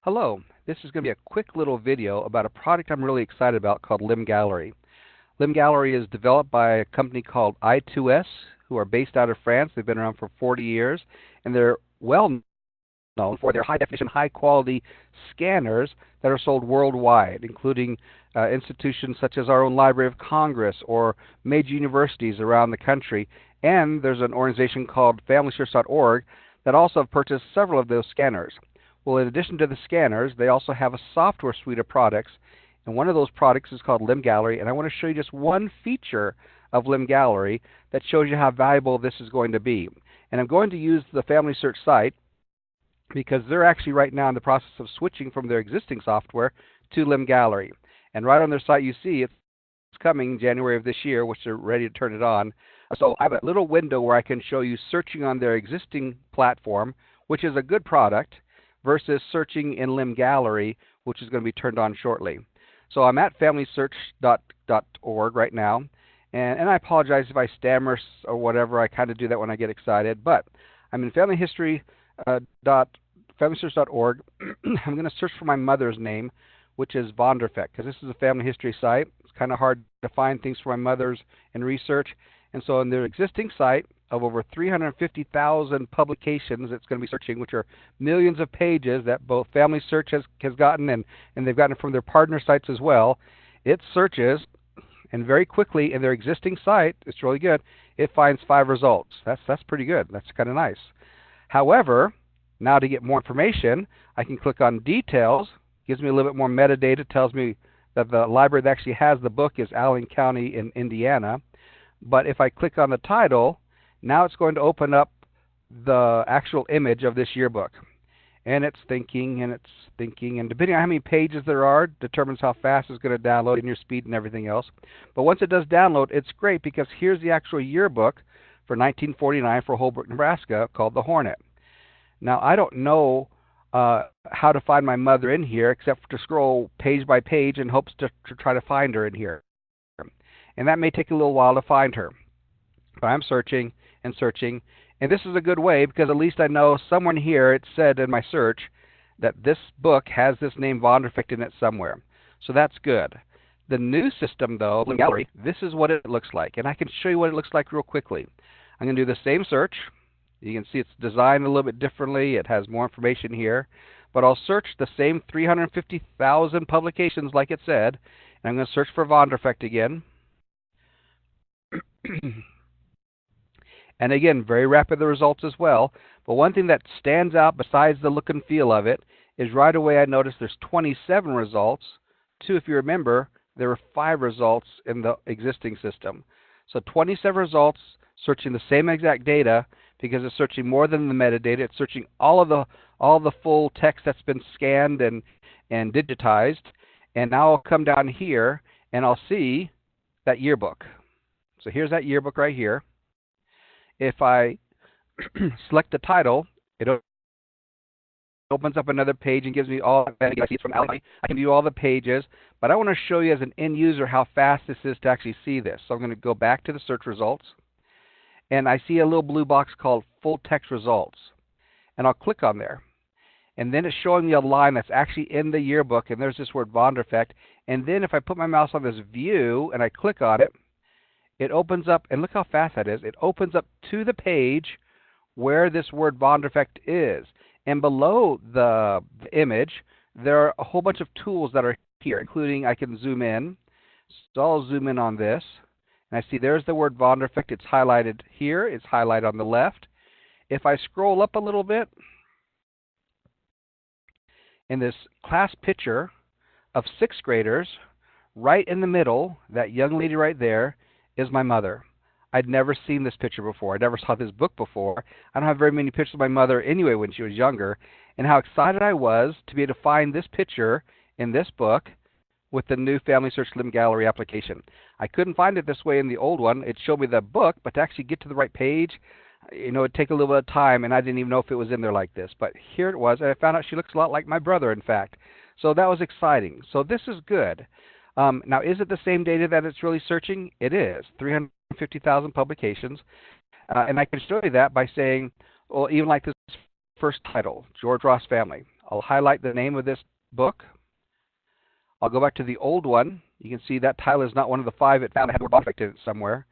Hello, this is going to be a quick little video about a product I'm really excited about called Limb Gallery. Limb Gallery is developed by a company called I2S, who are based out of France. They've been around for 40 years, and they're well known for their high-definition, high-quality scanners that are sold worldwide, including institutions such as our own Library of Congress or major universities around the country. And there's an organization called FamilySearch.org that also have purchased several of those scanners. Well, in addition to the scanners, they also have a software suite of products, and one of those products is called Limb Gallery, and I want to show you just one feature of Limb Gallery that shows you how valuable this is going to be. And I'm going to use the Family Search site because they're actually right now in the process of switching from their existing software to Limb Gallery. And right on their site you see it's coming January of this year, which they're ready to turn it on. So I have a little window where I can show you searching on their existing platform, which is a good product, versus searching in Limb Gallery, which is going to be turned on shortly. So I'm at FamilySearch.org right now, and I apologize if I stammer or whatever. I kind of do that when I get excited, but I'm in FamilySearch.org. I'm going to search for my mother's name, which is Vonderfect, because this is a family history site. It's kind of hard to find things for my mother's in research, and so in their existing site of over 350,000 publications it's going to be searching, which are millions of pages that both Family Search has gotten, and they've gotten from their partner sites as well. It searches, and very quickly in their existing site, it's really good, it finds 5 results. That's pretty good. That's kind of nice. However, now to get more information, I can click on Details. Gives me a little bit more metadata. Tells me that the library that actually has the book is Allen County in Indiana. But if I click on the title, now it's going to open up the actual image of this yearbook. And it's thinking, and depending on how many pages there are, determines how fast it's going to download and your speed and everything else. But once it does download, it's great because here's the actual yearbook for 1949 for Holbrook, Nebraska, called The Hornet. Now, I don't know how to find my mother in here except to scroll page by page in hopes to try to find her in here. And that may take a little while to find her. But I'm searching and searching, and this is a good way because at least I know somewhere in here it said in my search that this book has this name Vonderfect in it somewhere. So that's good. The new system, though, Limb Gallery, this is what it looks like, and I can show you what it looks like real quickly. I'm going to do the same search. You can see it's designed a little bit differently. It has more information here. But I'll search the same 350,000 publications like it said. And I'm going to search for Vonderfect again. And again, very rapid the results as well. But one thing that stands out besides the look and feel of it is right away I noticed there's 27 results. If you remember, there were 5 results in the existing system. So 27 results searching the same exact data, because it's searching more than the metadata. It's searching all the full text that's been scanned and digitized. And now I'll come down here and I'll see that yearbook. So here's that yearbook right here. If I select the title, it opens up another page and gives me all the metadata. I see it's from Allen. I can view all the pages, but I want to show you as an end user how fast this is to actually see this. So I'm going to go back to the search results. And I see a little blue box called Full Text Results. And I'll click on there. And then it's showing me a line that's actually in the yearbook, and there's this word Vonderfect. And then if I put my mouse on this view and I click on it, it opens up, and look how fast that is. It opens up to the page where this word Vonderfect is. And below the image, there are a whole bunch of tools that are here, including I can zoom in. So I'll zoom in on this. And I see there's the word Vonderfect. It's highlighted here. It's highlighted on the left. If I scroll up a little bit, in this class picture of 6th graders, right in the middle, that young lady right there, is my mother. I'd never seen this picture before. I never saw this book before. I don't have very many pictures of my mother anyway when she was younger. And how excited I was to be able to find this picture in this book with the new Family Search Limb Gallery application. I couldn't find it this way in the old one. It showed me the book, but to actually get to the right page, it'd take a little bit of time, and I didn't even know if it was in there like this. But here it was, and I found out she looks a lot like my brother, in fact. So that was exciting. So this is good. Now, is it the same data that it's really searching? It is, 350,000 publications. And I can show you that by saying, well, even like this first title, George Ross Family. I'll highlight the name of this book. I'll go back to the old one. You can see that title is not one of the 5 it found. I had the word object in it somewhere.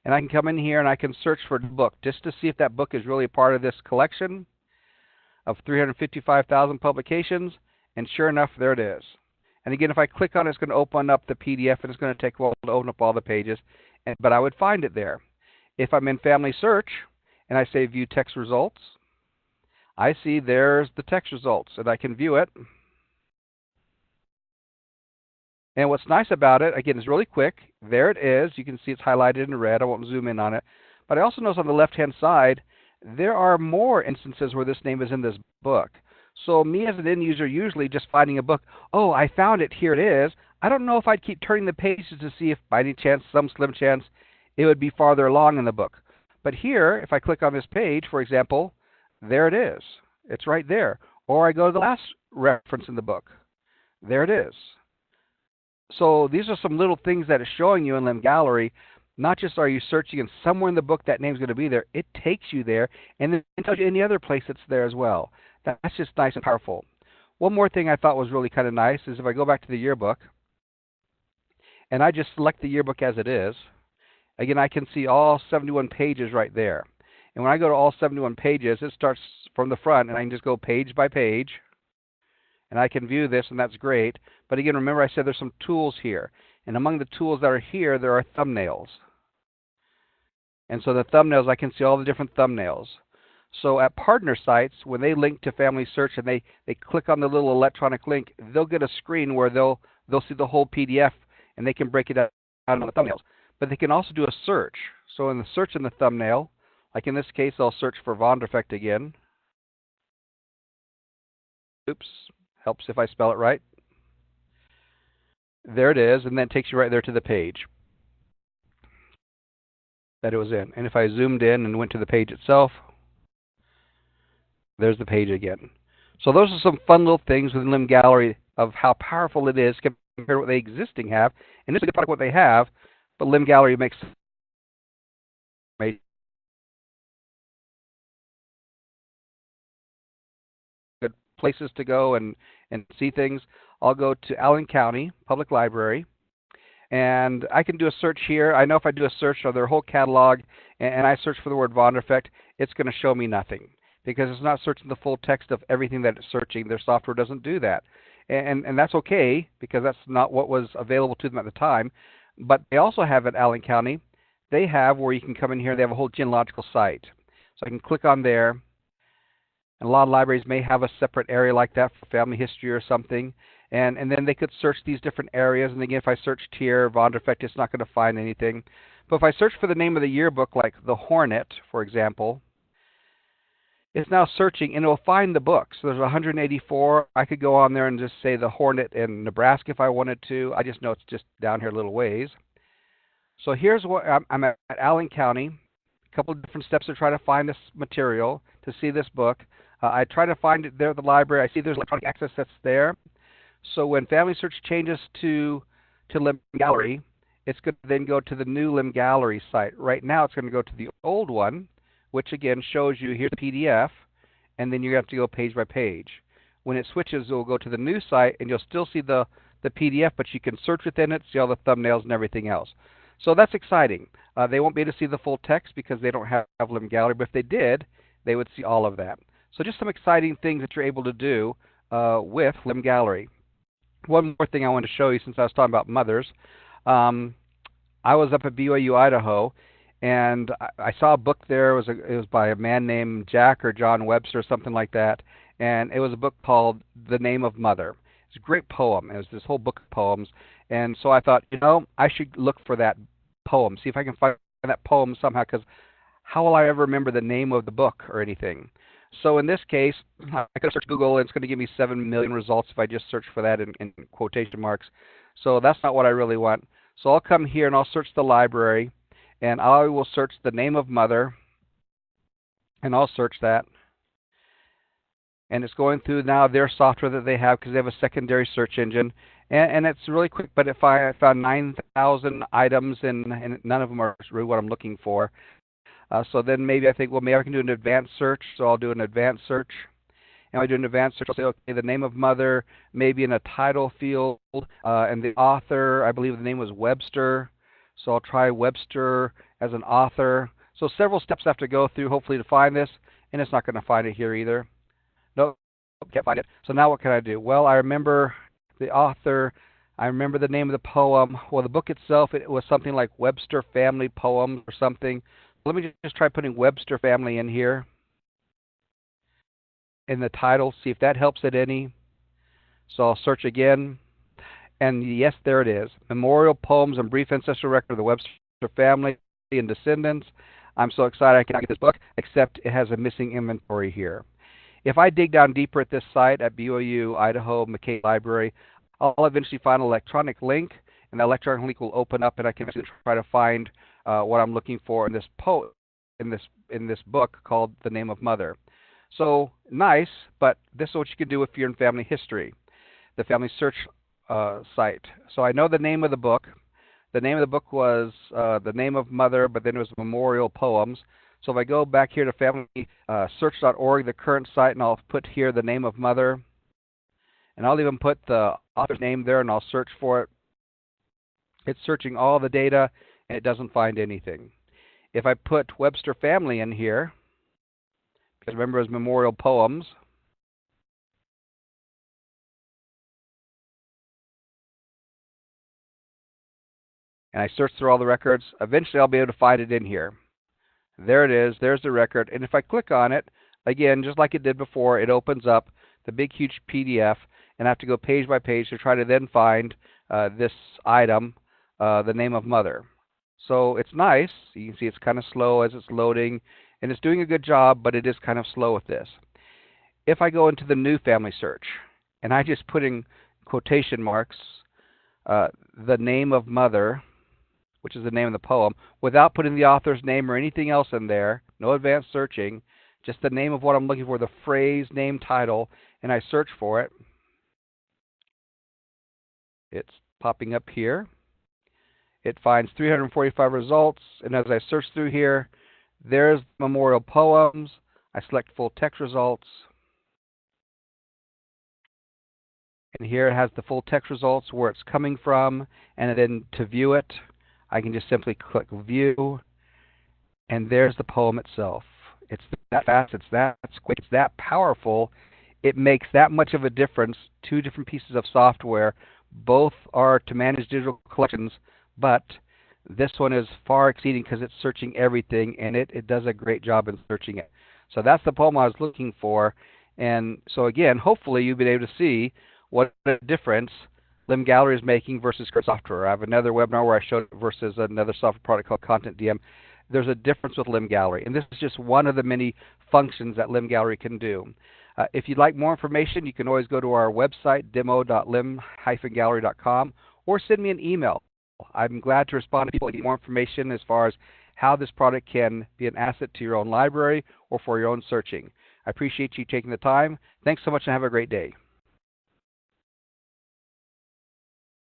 And I can come in here and I can search for the book just to see if that book is really a part of this collection of 355,000 publications. And sure enough, there it is. And again, if I click on it, it's going to open up the PDF, and it's going to take a while to open up all the pages. But I would find it there. If I'm in Family Search and I say View Text Results, I see there's the text results, and I can view it. And what's nice about it, again, is really quick. There it is. You can see it's highlighted in red. I won't zoom in on it. But I also notice on the left-hand side, there are more instances where this name is in this book. So me as an end user, usually just finding a book, oh, I found it, here it is. I don't know if I'd keep turning the pages to see if by any chance, some slim chance, it would be farther along in the book. But here, if I click on this page, for example, there it is. It's right there. Or I go to the last reference in the book. There it is. So these are some little things that it's showing you in Limb Gallery. Not just are you searching and somewhere in the book that name's going to be there, it takes you there and then it tells you any other place that's there as well. That's just nice and powerful. One more thing I thought was really kind of nice is if I go back to the yearbook and I just select the yearbook as it is, again, I can see all 71 pages right there. And when I go to all 71 pages, it starts from the front, and I can just go page by page. And I can view this, and that's great. But again, remember I said there's some tools here. And among the tools that are here, there are thumbnails. And so the thumbnails, I can see all the different thumbnails. So at partner sites, when they link to Family Search and they click on the little electronic link, they'll get a screen where they'll see the whole PDF, and they can break it down on the thumbnails. But they can also do a search. So in the search in the thumbnail, like in this case, I'll search for Vonderfect again. Oops, helps if I spell it right. There it is, and then it takes you right there to the page that it was in. And if I zoomed in and went to the page itself, there's the page again. So those are some fun little things within Limb Gallery of how powerful it is compared to what they existing have. And this is a good product what they have, but Limb Gallery makes good places to go and see things. I'll go to Allen County Public Library, and I can do a search here. I know if I do a search of their whole catalog and I search for the word Vonderfect, it's going to show me nothing because it's not searching the full text of everything that it's searching. Their software doesn't do that. And that's okay because that's not what was available to them at the time. But they also have at Allen County, they have where you can come in here, they have a whole genealogical site. So I can click on there. And a lot of libraries may have a separate area like that for family history or something. And then they could search these different areas. And again, if I searched here, Vonderfect, it's not going to find anything. But if I search for the name of the yearbook, like The Hornet, for example, it's now searching, and it will find the books. So there's 184. I could go on there and just say The Hornet in Nebraska if I wanted to. I just know it's just down here a little ways. So here's what I'm at Allen County. A couple of different steps to try to find this material, to see this book. I try to find it there at the library. I see there's electronic access that's there. So when Family Search changes to Limb Gallery, it's going to then go to the new Limb Gallery site. Right now it's going to go to the old one, which again shows you here's the PDF, and then you have to go page by page. When it switches, it will go to the new site, and you'll still see the PDF, but you can search within it, see all the thumbnails and everything else. So that's exciting. They won't be able to see the full text because they don't have Limb Gallery, but if they did, they would see all of that. So just some exciting things that you're able to do with Limb Gallery. One more thing I wanted to show you since I was talking about mothers. I was up at BYU, Idaho, and I saw a book there. It was by a man named Jack or John Webster or something like that, and it was a book called The Name of Mother. It's a great poem. It was this whole book of poems, and so I thought, I should look for that poem, see if I can find that poem somehow, because how will I ever remember the name of the book or anything? So in this case, I could search Google, and it's going to give me 7 million results if I just search for that in quotation marks. So that's not what I really want. So I'll come here and I'll search the library, and I will search The Name of Mother, and I'll search that. And it's going through now their software that they have because they have a secondary search engine. And it's really quick, but if I found 9,000 items and none of them are really what I'm looking for, so then maybe I think, well, maybe I can do an advanced search. So I'll do an advanced search. And I do an advanced search. I'll say, okay, the name of mother, maybe in a title field, and the author, I believe the name was Webster. So I'll try Webster as an author. So several steps I have to go through, hopefully, to find this, and it's not going to find it here either. Nope, can't find it. So now what can I do? Well, I remember the author. I remember the name of the poem. Well, the book itself, it was something like Webster Family Poems or something. Let me just try putting Webster Family in here in the title, see if that helps it any. So I'll search again. And yes, there it is. Memorial Poems and Brief Ancestral Record of the Webster Family and Descendants. I'm so excited I cannot get this book, except it has a missing inventory here. If I dig down deeper at this site at BYU, Idaho, McKay Library, I'll eventually find an electronic link, and that electronic link will open up, and I can try to find what I'm looking for in this book called The Name of Mother. So nice, but this is what you can do if you're in family history, the family search site. So I know the name of the book. The name of the book was The Name of Mother, but then it was Memorial Poems. So if I go back here to familysearch.org, the current site, and I'll put here The Name of Mother, and I'll even put the author's name there, and I'll search for it. It's searching all the data, and it doesn't find anything. If I put Webster Family in here, because remember it was Memorial Poems, and I search through all the records, eventually I'll be able to find it in here. There it is. There's the record. And if I click on it, again, just like it did before, it opens up the big, huge PDF, and I have to go page by page to try to then find this item, The Name of Mother. So it's nice. You can see it's kind of slow as it's loading, and it's doing a good job, but it is kind of slow with this. If I go into the new family search, and I just put in quotation marks, The Name of Mother, which is the name of the poem, without putting the author's name or anything else in there, no advanced searching, just the name of what I'm looking for, the phrase, name, title, and I search for it. It's popping up here. It finds 345 results, and as I search through here, there's Memorial Poems. I select full text results, and here it has the full text results, where it's coming from, and then to view it, I can just simply click View, and there's the poem itself. It's that fast, it's that quick, it's that powerful. It makes that much of a difference. Two different pieces of software. Both are to manage digital collections, but this one is far exceeding because it's searching everything, and it does a great job in searching it. So that's the poem I was looking for. And so again, hopefully you've been able to see what a difference Lim Gallery is making versus current software. I have another webinar where I showed it versus another software product called Content DM. There's a difference with Lim Gallery, and this is just one of the many functions that Lim Gallery can do. If you'd like more information, you can always go to our website, demo.lim-gallery.com, or send me an email. I'm glad to respond to people who need more information as far as how this product can be an asset to your own library or for your own searching. I appreciate you taking the time. Thanks so much and have a great day.